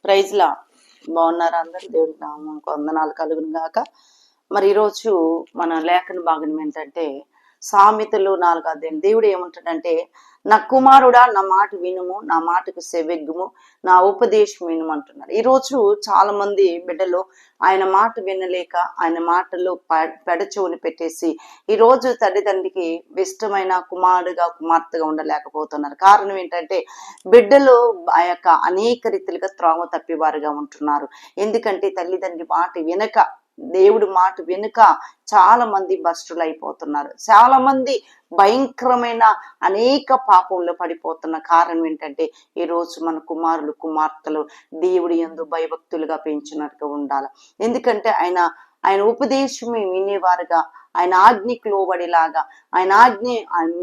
Praise లా బాగున్నారు అందరు. దేవుడికి నామమునకు వందనాలు కలుగును గాక. మరి ఈరోజు మన లేఖన భాగం ఏంటంటే సామెతలు 4వ అధ్యాయం. దేవుడు ఏమంటాడంటే, నా కుమారుడా నా మాట వినుము, నా మాటకు సెవెగ్గుము, నా ఉపదేశం వినుము అంటున్నారు. ఈరోజు చాలా మంది బిడ్డలు ఆయన మాట వినలేక ఆయన మాటలు పెడచెవుని పెట్టేసి ఈరోజు తల్లిదండ్రికి ఇష్టమైన కుమారుడుగా కుమార్తెగా ఉండలేకపోతున్నారు. కారణం ఏంటంటే బిడ్డలు ఆ యొక్క అనేక రీతిలుగా త్రోవ తప్పివారుగా ఉంటున్నారు. ఎందుకంటే తల్లిదండ్రి మాట వినక, దేవుడి మాట వెనుక చాలా మంది భ్రష్టులు అయిపోతున్నారు. చాలా మంది భయంకరమైన అనేక పాపంలో పడిపోతున్న కారణం ఏంటంటే ఈరోజు మన కుమారులు కుమార్తెలు దేవుడి యందు భయభక్తులుగా పెంచినట్టుగా ఉండాలి. ఎందుకంటే ఆయన ఉపదేశం వినేవారుగా, ఆయన ఆజ్ఞకి లోబడిలాగా, ఆయన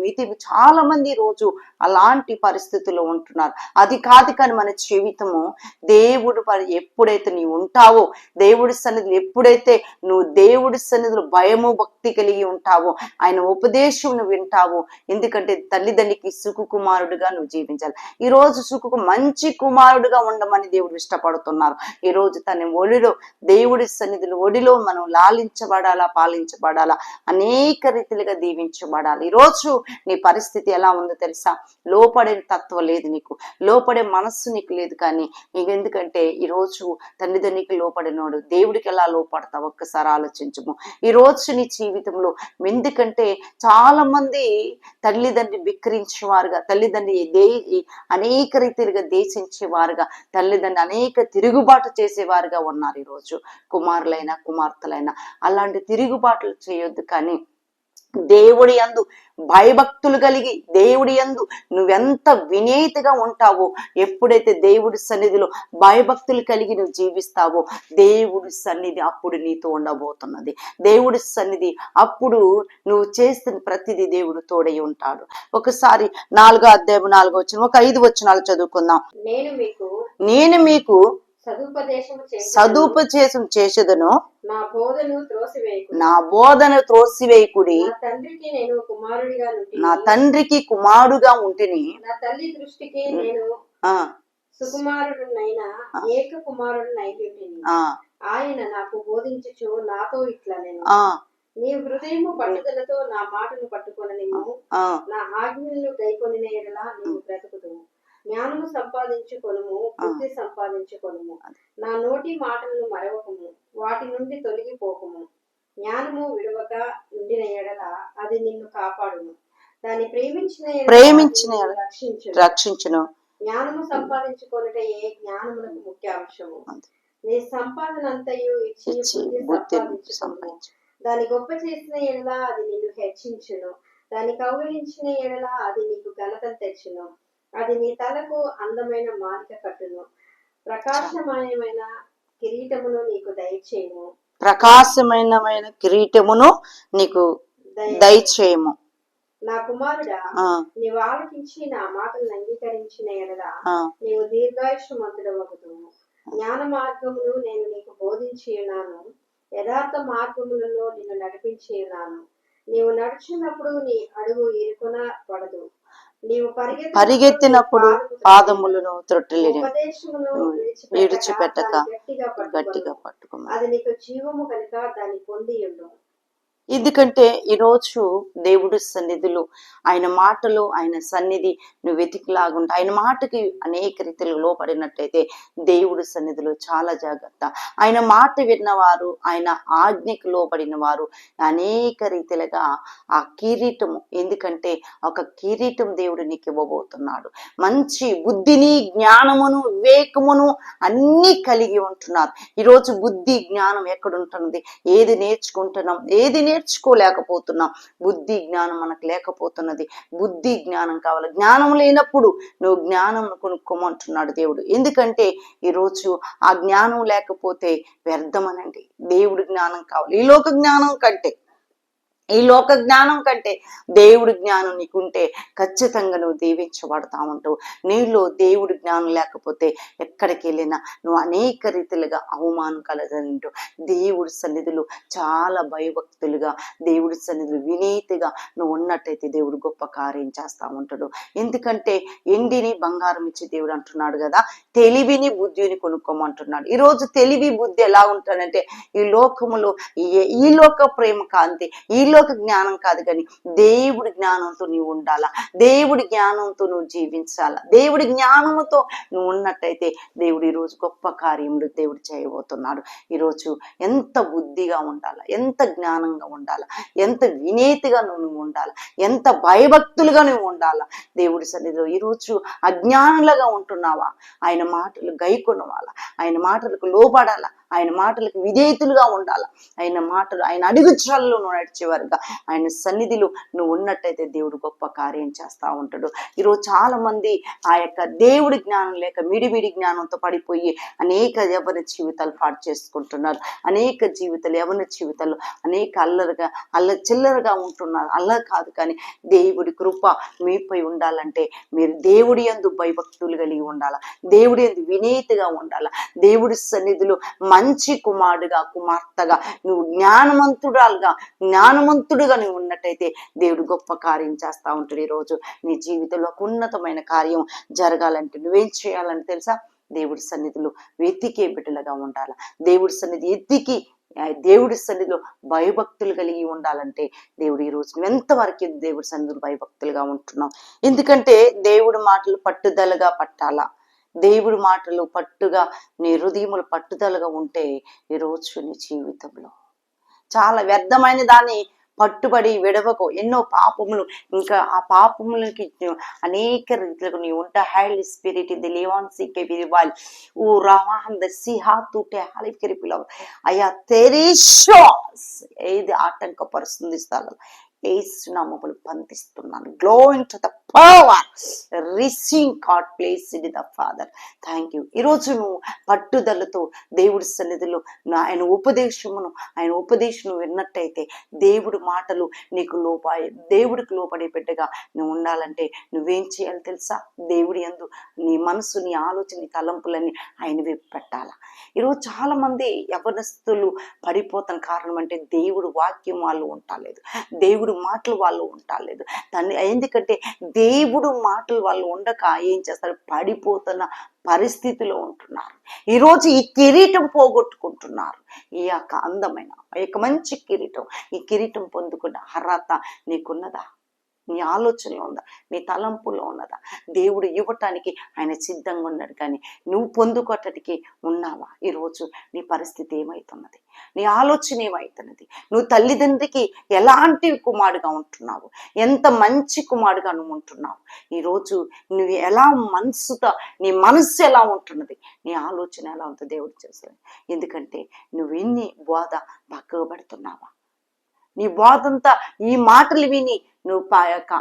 మితి చాలా మంది రోజు అలాంటి పరిస్థితుల్లో ఉంటున్నారు. అది కాదు కానీ మన జీవితము దేవుడు ఎప్పుడైతే నీవు ఉంటావో, దేవుడి సన్నిధిలో ఎప్పుడైతే నువ్వు దేవుడి సన్నిధిలో భయము భక్తి కలిగి ఉంటావో, ఆయన ఉపదేశం నువ్వు వింటావో. ఎందుకంటే తల్లిదండ్రికి సుకుమారుడుగా నువ్వు జీవించాలి. ఈ రోజు మంచి కుమారుడుగా ఉండమని దేవుడు ఇష్టపడుతున్నారు. ఈ రోజు తన ఒడిలో, దేవుడి సన్నిధిలో ఒడిలో మనం లాలించబడాలా, పాలించబడాలా, అనేక రీతిలుగా దీవించబడాలి. ఈరోజు నీ పరిస్థితి ఎలా ఉందో తెలుసా? లోపడే తత్వం లేదు నీకు, లోపడే మనస్సు నీకు లేదు. కానీ ఎందుకంటే ఈరోజు తల్లిదండ్రికి లోపడినోడు దేవుడికి ఎలా లోపడతావు ఒక్కసారి ఆలోచించము. ఈరోజు నీ జీవితంలో ఎందుకంటే చాలా మంది తల్లిదండ్రి విక్రించేవారుగా, తల్లిదండ్రి అనేక రీతిలుగా దేశించేవారుగా, తల్లిదండ్రి అనేక తిరుగుబాటు చేసేవారుగా ఉన్నారు. ఈరోజు కుమారులైనా కుమార్తెలైనా అలాంటి తిరుగుబాట్లు చేయొద్దు. కానీ దేవుడి యందు భయభక్తులు కలిగి, దేవుడి యందు నువ్వెంత వినేతగా ఉంటావో, ఎప్పుడైతే దేవుడి సన్నిధిలో భయభక్తులు కలిగి నువ్వు జీవిస్తావో, దేవుడి సన్నిధి అప్పుడు నీతో ఉండబోతున్నది. దేవుడి సన్నిధి అప్పుడు నువ్వు చేస్తున్న ప్రతిదీ దేవుడు తోడై ఉంటాడు. ఒకసారి 4వ అధ్యాయం 4వ వచనం, ఒక 5 వచనాలు చదువుకుందాం. నేను మీకు సదుపదేశం చేసేదను, నా బోధను త్రోసివేయకుడి. నా తండ్రికి కుమారుడుగా ఉంటిని, నా తల్లి దృష్టికి నేను సుకుమారుడునైనా ఏక కుమారుడునైతిని. ఆయన నాకు బోధించుచు నాతో ఇట్లా నేను, నీ హృదయము పట్టుదలతో నా మాటను పట్టుకొననిమ్ము, నా ఆజ్ఞలను గైకొనిన యెడల నీవు బ్రతుకుదువు. జ్ఞానము సంపాదించుకొనుము, బుద్ధి సంపాదించుకొనుము. నా నోటి మాటలను మరవకము, వాటి నుండి తొలగిపోకము. జ్ఞానము విడవక ఉండిన యెడల అది నిన్ను కాపాడును, దాన్ని ప్రేమించిన రక్షించును. జ్ఞానము సంపాదించుకొనుటే జ్ఞానమునకు ముఖ్య అంశము. నీ సంపాదన అంతయు ఇచ్చి బుద్ధి సంపాదించుకొనుము. దాని గొప్ప చేసిన యెడల అది నిన్ను హెచ్చించును, దాన్ని కౌగిలించిన యెడల అది నీకు ఘనతను తెచ్చును. అది నీ తలకు అందమైన మాలిక కట్టును, ప్రకాశమైన కిరీటమును నీకు దయచేయము. ప్రకాశమైన కిరీటమును నీకు దయచేయము. నా కుమారుడా, నీవు ఆలకించి నా మాటలను అంగీకరించిన యెడల నీవు దీర్ఘాయుష్మంతుడవగుదువు. జ్ఞాన మార్గమును నేను నీకు బోధించి ఉన్నాను, యథార్థ మార్గములలో నిన్ను నడిపించి ఉన్నాను. నీవు నడుచున్నప్పుడు నీ అడుగు ఇరుకున పడదు, నీవు పరిగెత్తినప్పుడు పాదములను త్రొట్టెలేని విడిచిపెట్టక గట్టిగా పట్టుకో. అది నీకు జీవము కనుక దాన్ని పొంది ఉండు. ఎందుకంటే ఈరోజు దేవుడి సన్నిధిలో ఆయన మాటలు, ఆయన సన్నిధి నువ్వు వెతికిలాగుంటా. ఆయన మాటకి అనేక రీతిలో లోపడినట్టయితే దేవుడి సన్నిధిలో చాలా జాగ్రత్త. ఆయన మాట విన్నవారు, ఆయన ఆజ్ఞకి లోపడిన వారు అనేక రీతిలుగా ఆ కిరీటము, ఎందుకంటే ఒక కిరీటం దేవుడు నీకు ఇవ్వబోతున్నాడు. మంచి బుద్ధిని, జ్ఞానమును, వివేకమును అన్నీ కలిగి ఉంటున్నారు. ఈరోజు బుద్ధి జ్ఞానం ఎక్కడుంటున్నది? ఏది నేర్చుకుంటున్నాం, ఏది నేర్చుకోలేకపోతున్నాం. బుద్ధి జ్ఞానం మనకు లేకపోతున్నది. బుద్ధి జ్ఞానం కావాలి. జ్ఞానం లేనప్పుడు నువ్వు జ్ఞానం కొనుక్కోమంటున్నాడు దేవుడు. ఎందుకంటే ఈరోజు ఆ జ్ఞానం లేకపోతే వ్యర్థమనండి. దేవుడి జ్ఞానం కావాలి. ఈ లోక జ్ఞానం కంటే ఈ లోక జ్ఞానం కంటే దేవుడి జ్ఞానం నీకుంటే ఖచ్చితంగా నువ్వు దీవించబడతా ఉంటావు. నీలో దేవుడి జ్ఞానం లేకపోతే ఎక్కడికి వెళ్ళినా నువ్వు అనేక రీతిలుగా అవమానం కలగంటూ దేవుడి సన్నిధిలో చాలా భయభక్తులుగా, దేవుడి సన్నిధిలో వినీతిగా నువ్వు ఉన్నట్టయితే దేవుడు గొప్ప కార్యం చేస్తా ఉంటాడు. ఎందుకంటే ఎండిని బంగారం ఇచ్చి దేవుడు అంటున్నాడు కదా, తెలివిని బుద్ధిని కొనుక్కోమంటున్నాడు. ఈరోజు తెలివి బుద్ధి ఎలా ఉంటాడంటే ఈ లోకములో ఈ లోక ప్రేమ కాంతి, ఈ లోక జ్ఞానం కాదు, కానీ దేవుడి జ్ఞానంతో నువ్వు ఉండాలా, దేవుడి జ్ఞానంతో నువ్వు జీవించాలా. దేవుడి జ్ఞానంతో నువ్వు ఉన్నట్టయితే దేవుడు ఈరోజు గొప్ప కార్యములు దేవుడు చేయబోతున్నాడు. ఈరోజు ఎంత బుద్ధిగా ఉండాలా, ఎంత జ్ఞానంగా ఉండాలా, ఎంత వినేతిగా నువ్వు ఉండాలా, ఎంత భయభక్తులుగా నువ్వు ఉండాలా దేవుడి సన్నిధిలో. ఈరోజు అజ్ఞానులుగా ఉంటున్నావా? ఆయన మాటలు గైకొనవాలా, ఆయన మాటలకు లోబడాలా, ఆయన మాటలకు విధేయతులుగా ఉండాలా, ఆయన మాటలు ఆయన అడుగుచాలలో నువ్వు నడిచేవారుగా ఆయన సన్నిధిలో నువ్వు ఉన్నట్టయితే దేవుడు గొప్ప కార్యం చేస్తా ఉంటాడు. ఈరోజు చాలా మంది ఆ యొక్క దేవుడి జ్ఞానం లేక మిడిమిడి జ్ఞానంతో పడిపోయి అనేక యవ్వన జీవితాలు పాడు చేసుకుంటున్నారు. అనేక జీవితాలు యవ్వన జీవితాలు అనేక చిల్లరగా ఉంటున్నారు. అల్లరి కాదు, కానీ దేవుడి కృప మీపై ఉండాలంటే మీరు దేవుడి యందు భయభక్తులు కలిగి ఉండాలా, దేవుడి యందు వినీతిగా ఉండాలా, దేవుడి సన్నిధిలో మంచి కుమారుడుగా కుమార్తెగా నువ్వు జ్ఞానవంతుడుగా నువ్వు ఉన్నట్టయితే దేవుడు గొప్ప కార్యం చేస్తా ఉంటాడు. ఈరోజు నీ జీవితంలో ఒక ఉన్నతమైన కార్యం జరగాలంటే నువ్వేం చేయాలని తెలుసా? దేవుడి సన్నిధిలో వెతికే బిడ్డలుగా ఉండాలి. దేవుడి సన్నిధి ఎత్తికి దేవుడి సన్నిధిలో భయభక్తులు కలిగి ఉండాలంటే దేవుడు ఈరోజు నువ్వు ఎంతవరకు దేవుడి సన్నిధిలో భయభక్తులుగా ఉంటున్నావు? ఎందుకంటే దేవుడి మాటలు పట్టుదలగా పట్టాలా. దేవుడి మాటలు పట్టుగా నీ హృదయములు పట్టుదలగా ఉంటే ఈరోజు నీ జీవితంలో చాలా వ్యర్థమైన దాన్ని పట్టుబడి విడవకు. ఎన్నో పాపములు, ఇంకా ఆ పాపములకి అనేక రీతిలో నీ ఉంట హైలీ స్పిరిట్ ఇది లేవాన్సికే విరివాలి ఓ రావాహం ద సిహా తూటే హాలిఫిరిపిలో అయ్యా తెరీషోస్ ఏది ఆటంకపరుస్తుంది స్థలం ఏసునామములు బంధిస్తున్నాను. Glowing to the power receiving God place in the father. Thank you. ఈరోజు నువ్వు పట్టుదలతో దేవుడి సన్నిధిలో ఆయన ఉపదేశం విన్నట్టయితే దేవుడి మాటలు నీకు దేవుడికి లోపడే బిడ్డగా నువ్వు ఉండాలంటే నువ్వేం చేయాలి తెలుసా? దేవుడి యందు నీ మనసు, నీ ఆలోచన, నీ తలంపులన్నీ ఆయన వైపు పెట్టాలా. ఈరోజు చాలా మంది యవ్వనస్తులు పడిపోతున్న కారణం అంటే దేవుడు వాక్యం వాళ్ళు ఉంటాలేదు, దేవుడు మాటలు వాళ్ళు ఉంటాలేదు. దాన్ని ఎందుకంటే దేవుడు మాటలు వాళ్ళు ఉండక ఏం చేస్తారు? పడిపోతున్న పరిస్థితిలో ఉంటున్నారు. ఈరోజు ఈ కిరీటం పోగొట్టుకుంటున్నారు. ఈ యొక్క అందమైన ఈ యొక్క మంచి కిరీటం, ఈ కిరీటం పొందుకున్న అర్హత నీకున్నదా? నీ ఆలోచనలో ఉందా? నీ తలంపులో ఉన్నదా? దేవుడు ఇవ్వటానికి ఆయన సిద్ధంగా ఉన్నాడు, కానీ నువ్వు పొందుకోవటానికి ఉన్నావా? ఈరోజు నీ పరిస్థితి ఏమవుతున్నది? నీ ఆలోచన ఏమవుతున్నది? నువ్వు తల్లిదండ్రికి ఎలాంటి కుమారుడుగా ఉంటున్నావు? ఎంత మంచి కుమారుడుగా నువ్వు ఉంటున్నావు? ఈరోజు నువ్వు ఎలా నీ మనస్సు ఎలా ఉంటున్నది? నీ ఆలోచన ఎలా ఉంటుంది? దేవుడు చేస్తాడు. ఎందుకంటే నువ్వు ఎన్ని బోధ పక్కకు పెడుతున్నావా? నీ బోధంతా ఈ మాటలు విని నువ్వు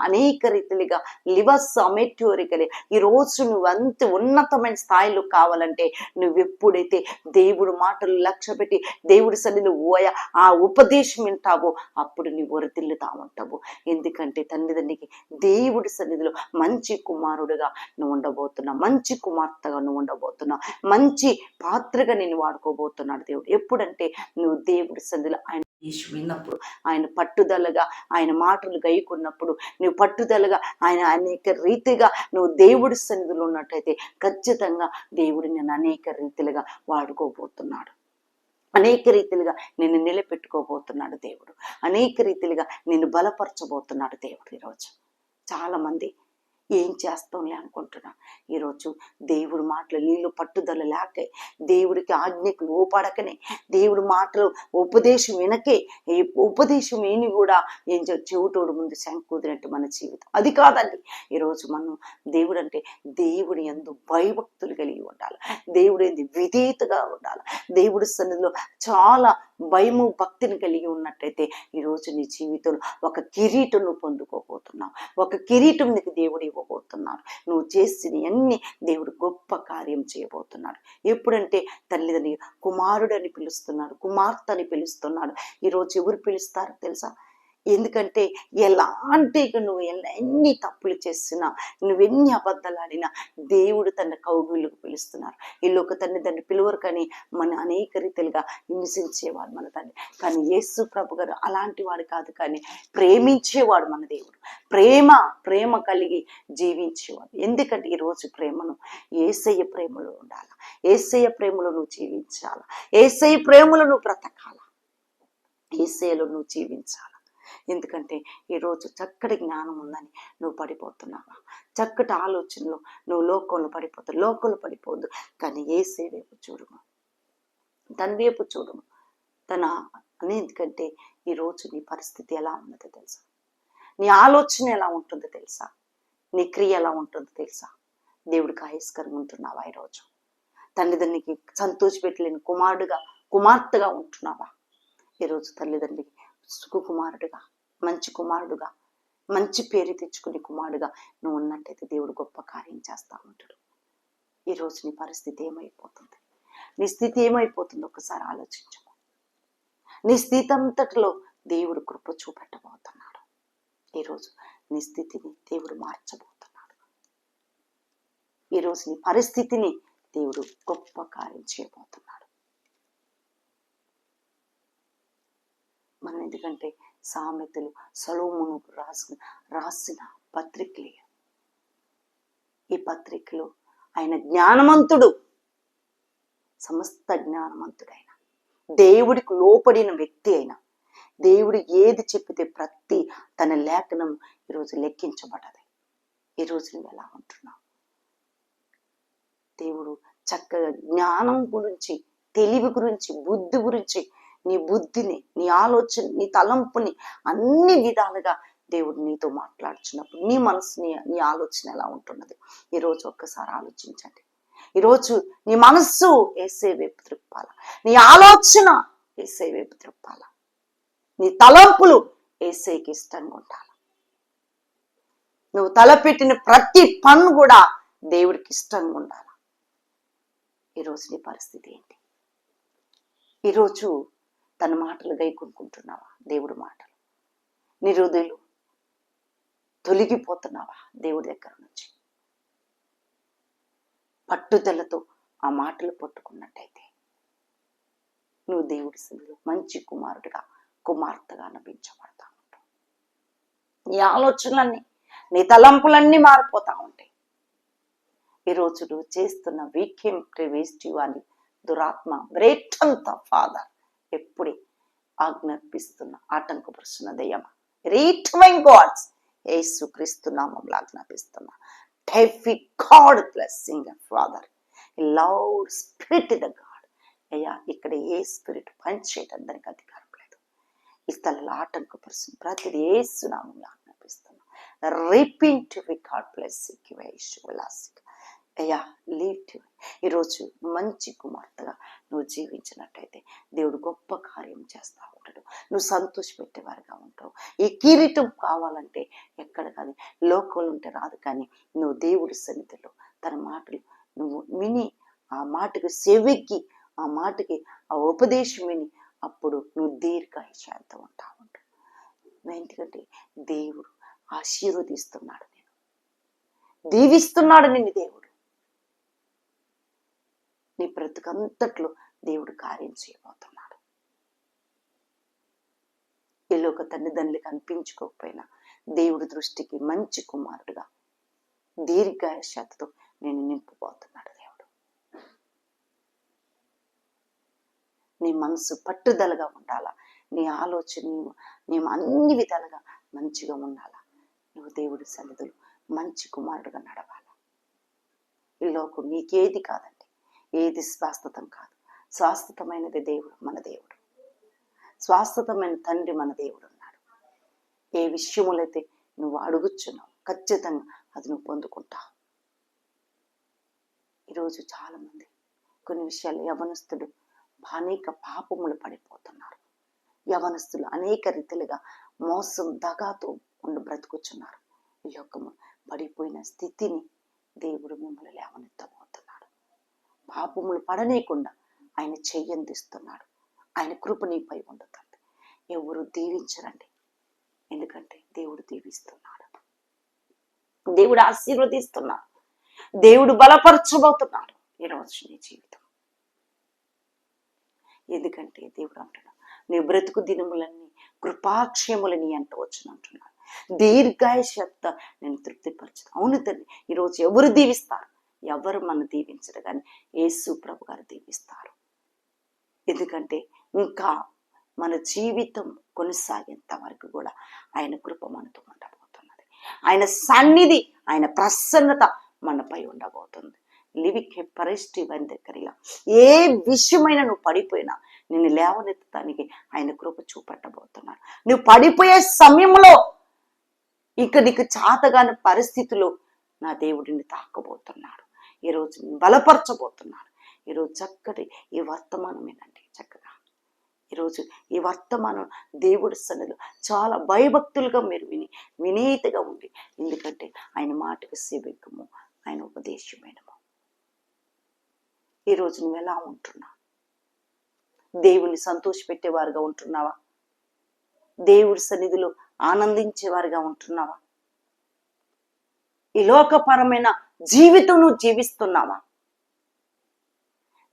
అనేక రీతిలుగా లివస్మెట్యూరికలే ఈరోజు నువ్వు అంత ఉన్నతమైన స్థాయిలో కావాలంటే నువ్వు ఎప్పుడైతే దేవుడి మాటలు లక్ష్య పెట్టి దేవుడి సన్నిధిలో ఆ ఉపదేశం వింటావో అప్పుడు నువ్వు వరదిల్లుతా ఉంటావు. ఎందుకంటే తండ్రికి దేవుడి సన్నిధిలో మంచి కుమారుడుగా నువ్వు ఉండబోతున్నావు, మంచి కుమార్తెగా నువ్వు ఉండబోతున్నావు, మంచి పాత్రగా నేను వాడుకోబోతున్నాడు దేవుడు. ఎప్పుడంటే నువ్వు దేవుడి సన్నిధిలో ఆయన విన్నప్పుడు, ఆయన పట్టుదలగా ఆయన మాటలు గైకున్నప్పుడు, నువ్వు పట్టుదలగా ఆయన అనేక రీతిగా నువ్వు దేవుడి సన్నిధిలో ఉన్నట్టయితే ఖచ్చితంగా దేవుడు నేను అనేక రీతిలుగా వాడుకోబోతున్నాడు. అనేక రీతిలుగా నిన్ను నిలబెట్టుకోబోతున్నాడు దేవుడు. అనేక రీతిలుగా నిన్ను బలపరచబోతున్నాడు దేవుడు. ఈరోజు చాలా మంది ఏం చేస్తాంలే అనుకుంటున్నా. ఈరోజు దేవుడి మాటలు నీళ్ళు పట్టుదల లేకే, దేవుడికి ఆజ్ఞకు లోపడకనే, దేవుడి మాటలు ఉపదేశం వినకే, ఈ ఉపదేశం విని కూడా ఏం చెవిటోడు ముందు శంకుదినట్టు మన జీవితం అది కాదండి. ఈరోజు మనం దేవుడు అంటే దేవుడి యందు భయభక్తులు కలిగి ఉండాలి, దేవుడి యందు విధేయతగా ఉండాలి. దేవుడి సన్నిధిలో చాలా భయము భక్తిని కలిగి ఉన్నట్టయితే ఈరోజు నీ జీవితంలో ఒక కిరీటం నువ్వు పొందుకోబోతున్నావు, ఒక కిరీటం నీకు దేవుడు ఇవ్వబోతున్నాడు. నువ్వు చేసిన అన్ని దేవుడు గొప్ప కార్యం చేయబోతున్నాడు. ఎప్పుడంటే తల్లిదండ్రులు కుమారుడు అని పిలుస్తున్నాడు, కుమార్తె అని పిలుస్తున్నాడు. ఈరోజు ఎవరు పిలుస్తారు తెలుసా? ఎందుకంటే నువ్వు ఎన్ని తప్పులు చేసినా, నువ్వెన్ని అబద్ధాలు ఆడినా దేవుడు తన కౌగిళ్ళకు పిలుస్తున్నారు. ఈ లోక తండ్రి పిలువరు కానీ మన అనేక రీతిలుగా హింసించేవాడు మన తండ్రి. కానీ యేసు ప్రభు గారు అలాంటి వాడు కాదు, కానీ ప్రేమించేవాడు మన దేవుడు. ప్రేమ కలిగి జీవించేవాడు. ఎందుకంటే ఈరోజు ప్రేమను యేసయ్య ప్రేమలో ఉండాలా, యేసయ్య ప్రేమలో నువ్వు జీవించాలా, యేసయ్య ప్రేమలో నువ్వు బ్రతకాలా, యేసయ్యలో నువ్వు జీవించాలా. ఎందుకంటే ఈరోజు చక్కటి జ్ఞానం ఉందని నువ్వు పడిపోతున్నావా, చక్కటి ఆలోచనలు నువ్వు లోకంలో పడిపోవద్దు. కానీ యేసే వైపు చూడము, తన వైపు చూడము. ఎందుకంటే ఈరోజు నీ పరిస్థితి ఎలా ఉన్నదో తెలుసా, నీ ఆలోచన ఎలా ఉంటుందో తెలుసా, నీ క్రియ ఎలా ఉంటుందో తెలుసా. దేవుడికి ఆయస్కరంగా ఉంటున్నావా ఈరోజు? తల్లిదండ్రికి సంతోషపెట్టలేని కుమార్తెగా ఉంటున్నావా ఈరోజు? తల్లిదండ్రికి సుకుమారుడుగా, మంచి కుమారుడుగా, మంచి పేరు తెచ్చుకునే కుమారుడుగా నువ్వు ఉన్నట్టయితే దేవుడు గొప్ప కార్యం చేస్తా ఉంటాడు. ఈరోజు నీ పరిస్థితి ఏమైపోతుంది, నీ స్థితి ఏమైపోతుందో ఒకసారి ఆలోచించు. నీ స్థితి అంతటిలో దేవుడు కృప చూపెట్టబోతున్నాడు. ఈరోజు నీ స్థితిని దేవుడు మార్చబోతున్నాడు. ఈరోజు నీ పరిస్థితిని దేవుడు గొప్ప కార్యం చేయబోతున్నాడు. మనం ఎందుకంటే సామెతలు సొలొమోను రాసిన పత్రికలే. ఈ పత్రికలో ఆయన జ్ఞానవంతుడు, సమస్త జ్ఞానవంతుడైన, దేవుడికి లోపడిన వ్యక్తి అయిన, దేవుడు ఏది చెప్పితే ప్రతి తన లేఖనం ఈరోజు లెక్కించబడది. ఈరోజు నువ్వు ఎలా ఉంటున్నావు? దేవుడు చక్కగా జ్ఞానం గురించి, తెలివి గురించి, బుద్ధి గురించి, నీ బుద్ధిని, నీ ఆలోచన, నీ తలంపుని అన్ని విధాలుగా దేవుడు నీతో మాట్లాడుచున్నప్పుడు నీ మనసుని, నీ ఆలోచన ఎలా ఉంటున్నది ఈరోజు ఒక్కసారి ఆలోచించండి. ఈరోజు నీ మనస్సు యేసే వైపు త్రిప్పాల, నీ ఆలోచన యేసే వైపు త్రిప్పాల, నీ తలంపులు యేసేకి ఇష్టంగా ఉండాలి. నువ్వు తలపెట్టిన ప్రతి పన్ను కూడా దేవుడికి ఇష్టంగా ఉండాలి. ఈరోజు నీ పరిస్థితి ఏంటి? ఈరోజు తన మాటలు గైకొనుకుంటున్నావా? దేవుడి మాటలు నీ హృదయంలో తొలగిపోతున్నావా దేవుడి దగ్గర నుంచి? పట్టుదలతో ఆ మాటలు పట్టుకున్నట్టయితే నువ్వు దేవుడి సన్నిధిలో మంచి కుమారుడిగా, కుమార్తెగా అనిపించబడతా ఉంటావు. నీ ఆలోచనలన్నీ, నీ తలంపులన్నీ మారిపోతా ఉంటాయి. ఈరోజు నువ్వు చేస్తున్న వీకెం ప్రివేస్టివ్ అని దురాత్మ బ్రేటంత ఫాదర్ ఎప్పుడే ఆజ్ఞాపిస్తున్న ఆటంకపరుస్తున్న దయ్యమా, రీట్మైన్ గాడ్స్ యేసు క్రీస్తు నామములో ఆజ్ఞాపిస్తున్నా. Heavy God blessing the Father, a loud spirit in the God. అయ్యా, ఇక్కడ ఏ స్పిరిట్ పనిచేయటం దానికి అధికారం లేదు. ఈ స్థలంలో ఆటంకపరుస్తుంది ప్రతిదీ యేసు నామములో ఆజ్ఞాపిస్తున్నా. Repent we God blessing you Yesu విలాసిక. అయ్యా, లీవ్ టు. ఈరోజు మంచి కుమార్తెగా నువ్వు జీవించినట్టయితే దేవుడు గొప్ప కార్యం చేస్తా ఉంటాడు. నువ్వు సంతోషపెట్టేవారిగా ఉంటావు. ఈ కిరీటం కావాలంటే ఎక్కడ కాదు, లోకంలో ఉంటే రాదు. కానీ నువ్వు దేవుడి సన్నిధిలో తన మాటలు నువ్వు విని, ఆ మాటకి సెవిక్కి, ఆ మాటకి ఆ ఉపదేశం విని, అప్పుడు నువ్వు దీర్ఘాయుష్యంతో ఉంటావు. ఎందుకంటే దేవుడు ఆశీర్వదిస్తున్నాడు, నేను దీవిస్తున్నాడు నిన్ను. దేవుడు నీ బ్రతుకంతట్లో దేవుడు కార్యం చేయబోతున్నాడు. ఈ లోక తల్లిదండ్రులకు అనిపించుకోకపోయినా దేవుడి దృష్టికి మంచి కుమారుడుగా దీర్ఘాయుష్యతతో నేను నింపబోతున్నాడు దేవుడు. నీ మనసు పట్టుదలగా ఉండాలా, నీ ఆలోచన, నేను అన్ని విధాలుగా మంచిగా ఉండాలా. నువ్వు దేవుడి సన్నిధిలో మంచి కుమారుడుగా నడవాలా. ఈ లోకం నీకేది కాదండి, ఏది శాశ్వతం కాదు. శాశ్వతమైనది దేవుడు, మన దేవుడు. శాశ్వతమైన తండ్రి మన దేవుడు ఉన్నాడు. ఏ విషయములైతే నువ్వు అడుగుచున్నావు ఖచ్చితంగా అది నువ్వు పొందుకుంటావు. ఈరోజు చాలా మంది కొన్ని విషయాలు యవనస్తుడు అనేక పాపములు పడిపోతున్నారు. యవనస్తులు అనేక రీతిలుగా మోసం, దగాతో బ్రతుకుచున్నారు. ఈ లోకము పడిపోయిన స్థితిని దేవుడు మిమ్మల్ని లేవనెత్తబోతున్నాడు. పాపములు పడనేయకుండా ఆయన చెయ్యందిస్తున్నాడు. ఆయన కృప నీపై ఉండుతుంది. ఎవరు దీవించరండి, ఎందుకంటే దేవుడు దీవిస్తున్నాడు, దేవుడు ఆశీర్వదిస్తున్నాడు, దేవుడు బలపరచబోతున్నాడు ఈరోజు నీ జీవితం. ఎందుకంటే దేవుడు అంటున్నాడు, నీ బ్రతుకు దినములన్నీ కృపాక్షేములని అంట వచ్చును అంటున్నాడు. దీర్ఘాయుష్యత నేను తృప్తిపరచదు. అవును తండ్రి, ఈరోజు ఎవరు దీవిస్తారు? ఎవరు మనం దీవించరు, కానీ యేసు ప్రభు గారు దీవిస్తారు. ఎందుకంటే ఇంకా మన జీవితం కొనసాగేంత వరకు కూడా ఆయన కృప మనతో ఉండబోతున్నది, ఆయన సన్నిధి, ఆయన ప్రసన్నత మనపై ఉండబోతుంది. లివిక్ పరిస్థితి వారి దగ్గరగా ఏ విషయమైన నువ్వు పడిపోయినా నిన్ను లేవనెత్తడానికి ఆయన కృప చూపెట్టబోతున్నాడు. నువ్వు పడిపోయే సమయంలో ఇక నీకు చాతగాని పరిస్థితులు నా దేవుడిని తాకబోతున్నాడు. ఈరోజు బలపరచబోతున్నాడు. ఈరోజు చక్కటి ఈ వర్తమానమేనండి. చక్కగా ఈరోజు ఈ వర్తమానం దేవుడి సన్నిధిలో చాలా భయభక్తులుగా మీరు వినీతిగా ఉండి, ఎందుకంటే ఆయన మాటకు సేవకము, ఆయన ఉపదేశమైనము. ఈరోజు నువ్వు ఎలా ఉంటున్నావు? దేవుని సంతోషపెట్టేవారుగా ఉంటున్నావా? దేవుడి సన్నిధిలో ఆనందించేవారుగా ఉంటున్నావా? ఈ లోకపరమైన జీవితం నువ్వు జీవిస్తున్నావా?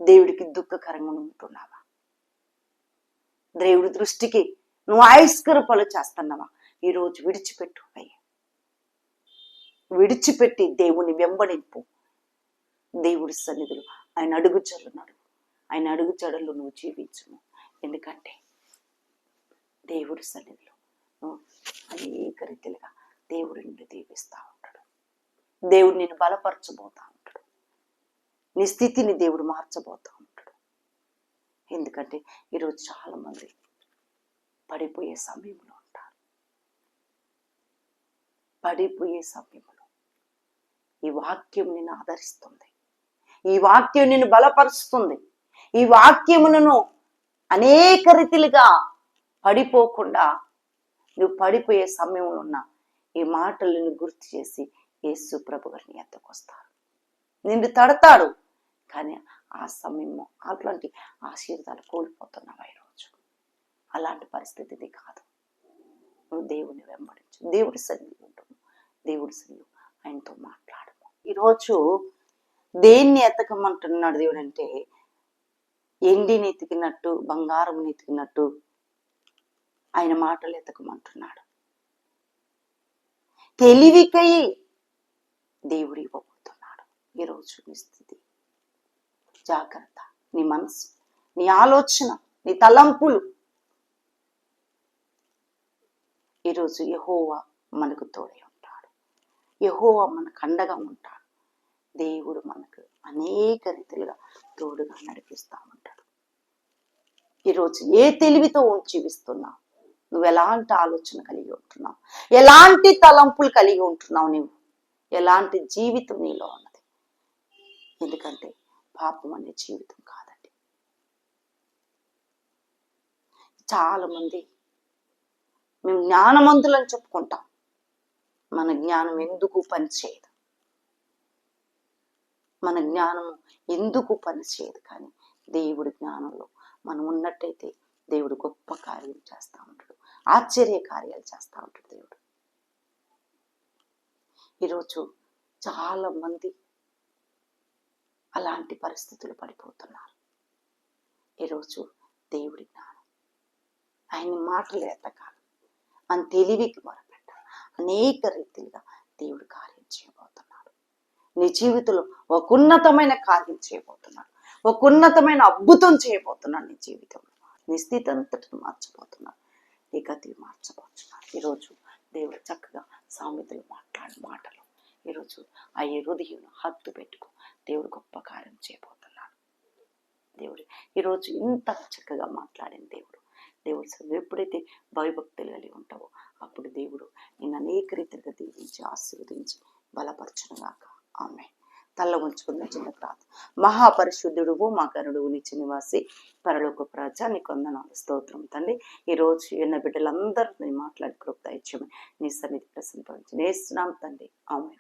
దేవుడికి దుఃఖకరంగా ఉంటున్నావా? దేవుడి దృష్టికి నువ్వు ఆయస్కరపలు చేస్తున్నావా? ఈరోజు విడిచిపెట్టు అయ్యా, విడిచిపెట్టి దేవుని వెంబడింపు. దేవుడి సన్నిధిలో ఆయన అడుగుజాడలు నడువు, ఆయన అడుగుజాడల్లో నువ్వు జీవించును. ఎందుకంటే దేవుడి సన్నిధిలో నువ్వు అనేక రీతిలుగా దేవుడు నిన్ను దీవిస్తూ ఉంటాడు. దేవుడు నిన్ను బలపరచబోతా ఉంటాడు. నీ స్థితిని దేవుడు మార్చబోతా ఉంటాడు. ఎందుకంటే ఈరోజు చాలా మంది పడిపోయే సమయంలో ఉంటారు. పడిపోయే సమయంలో ఈ వాక్యం నిన్ను ఆదరిస్తుంది, ఈ వాక్యం నిన్ను బలపరుస్తుంది. ఈ వాక్యములను అనేక రీతిలుగా పడిపోకుండా నువ్వు పడిపోయే సమయంలో ఉన్న ఈ మాటలను గుర్తు చేసి యేసు ప్రభు గారిని ఎత్తకొస్తారు. నిన్ను తడతాడు, కానీ ఆ సమయంలో అట్లాంటి ఆశీర్వాదాలు కోల్పోతున్నావు ఈరోజు. అలాంటి పరిస్థితి ఇది కాదు. నువ్వు దేవుని వెంబడించు, దేవుడి సన్నిధిలో ఉంటున్నావు, దేవుడి సన్నిధిలో ఆయనతో మాట్లాడు. ఈరోజు దేన్ని ఎతకమంటున్నాడు దేవుడు అంటే, ఎండిని ఎతికినట్టు, బంగారం ఎతికినట్టు ఆయన మాటలు ఎతకమంటున్నాడు. తెలివికై దేవుడు ఇవ్వబోతున్నాడు. ఈరోజు నీ స్థితి జాగ్రత్త, నీ మనసు, నీ ఆలోచన, నీ తలంపులు. ఈరోజు యెహోవా మనకు తోడై ఉంటాడు, యెహోవా మనకు అండగా ఉంటాడు. దేవుడు మనకు అనేక రీతిలుగా తోడుగా నడిపిస్తూ ఉంటాడు. ఈరోజు ఏ తెలివితో జీవిస్తున్నావు? నువ్వు ఎలాంటి ఆలోచన కలిగి ఉంటున్నావు? ఎలాంటి తలంపులు కలిగి ఉంటున్నావు? నువ్వు ఎలాంటి జీవితం నీలో ఉన్నది? ఎందుకంటే పాపం అనే జీవితం కాదండి. చాలా మంది మేము జ్ఞానవంతులని చెప్పుకుంటాం, మన జ్ఞానం ఎందుకు పనిచేయదు, మన జ్ఞానం ఎందుకు పనిచేయదు. కానీ దేవుడి జ్ఞానంలో మనం ఉన్నట్టయితే దేవుడు గొప్ప కార్యం చేస్తూ ఉంటాడు, ఆశ్చర్య కార్యాలు చేస్తూ ఉంటాడు దేవుడు. ఈరోజు చాలా మంది అలాంటి పరిస్థితులు పడిపోతున్నారు. ఈరోజు దేవుడి జ్ఞానం, ఆయన మాటలు ఎత్తకాలి, మన తెలివికి మొరపెట్టాలి. అనేక రీతిలుగా దేవుడు కార్యం చేయబోతున్నాడు. నీ జీవితంలో ఒక ఉన్నతమైన కార్యం చేయబోతున్నాడు, ఒక ఉన్నతమైన అద్భుతం చేయబోతున్నాడు. నీ జీవితంలో నీ స్థితి అంతటిని మార్చబోతున్నాడు, నీ గతి మార్చబోతున్నాడు. ఈరోజు దేవుడు చక్కగా సామెతలు మాట్లాడే మాటలు ఈరోజు ఆ హృదయం హత్తు పెట్టుకో, దేవుడు గొప్ప కార్యం చేయబోతున్నాడు. దేవుడు ఈరోజు ఇంత చక్కగా మాట్లాడిన దేవుడు ఎప్పుడైతే భయభక్తులు కలిగి ఉంటావో అప్పుడు దేవుడు నిన్ను అనేక రీతిగా దీవించి ఆశీర్వదించి బలపరచునుగాక. ఆమేన్. తల్ల ఉంచుకున్న చిన్న ప్రార్థన. మహాపరిశుద్ధుడు మా కరుడు నిత్య నివాసి పరలోక ప్రజ నీకు వందనాలు స్తోత్రం తండ్రి. ఈరోజు ఎన్న బిడ్డలందరూ నీ మాట్లాడి కృప దయచేయమని నీ సన్నిధి ప్రసన్నపరచు నేస్తున్నాం తండ్రి. ఆమేన్.